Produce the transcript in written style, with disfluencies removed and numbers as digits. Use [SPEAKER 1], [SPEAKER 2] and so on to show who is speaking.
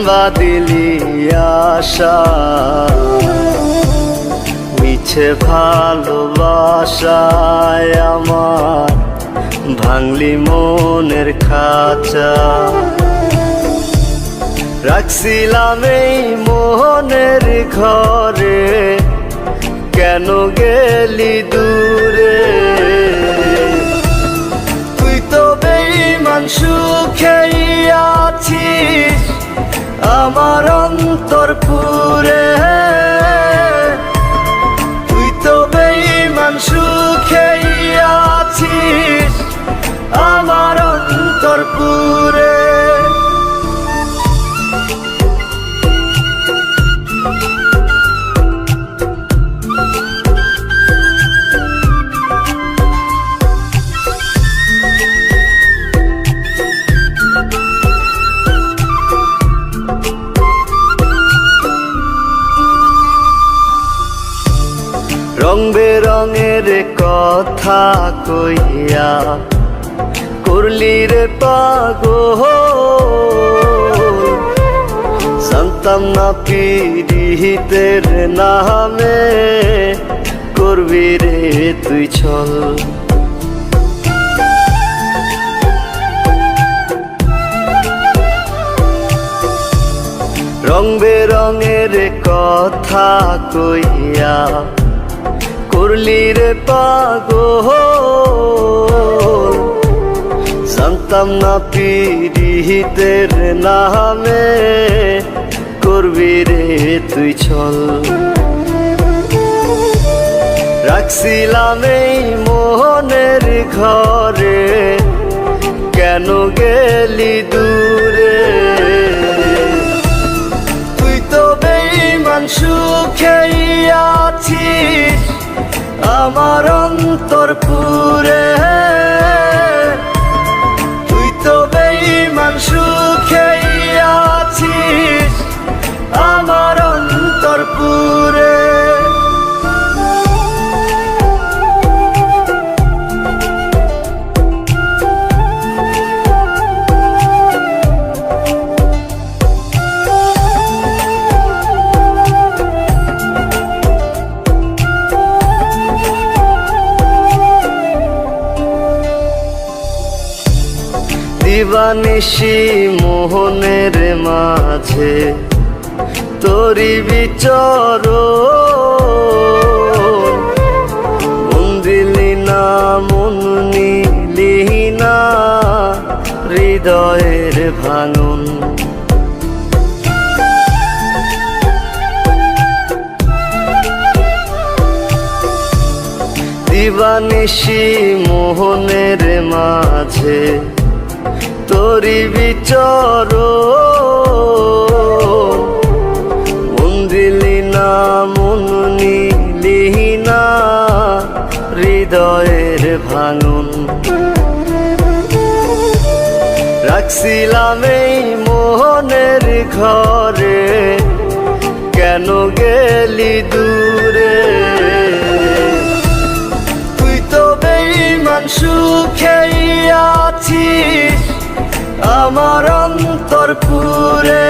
[SPEAKER 1] ভাঙবা দিলি আশা, মিছে ভালোবাসায় আমার ভাঙলি মনের খাঁচা। রাখছিলাম এই মোহনের ঘরে, কেন গেলি দূরে? তুই তো বেঈমান সুখেই আছিস আমার অন্তর পুরে। তুই তো বেঈমান সুখেই আছিস আমার অন্তর পুরে। রং বেরঙের কথা কইয়া করলি রে পাগল, জানতাম না পীড়িতের নামে করবি রে তুই ছল। রং বেরঙের কথা কইয়া করলি রে পাগল, জানতাম না পীড়িতের নামে করবি রে তুই ছল। রাখছিলাম এই মোহনের ঘরে, কেন গেলি দূরে? তুই তো বেঈমান সুখেই আছিস আমার অন্তর পুরে। তুই তো বেঈমান সুখেই আছিস আমার অন্তর পুরে। দিবানিশি মোহনের মাঝে তোরি বিচরণ, মন দিলি না মন নিলি না হৃদয়ের ভাঙন। দিবানিশি মোহনের মাঝে তোরি বিচরণ, মন দিলি না মন নিলি না হৃদয়ের ভাঙন। রাখছিলাম এই মোহনের ঘরে, কেন গেলি দূরে? তুই তো বেঈমান সুখেই আছিস আমার অন্তর পুরে।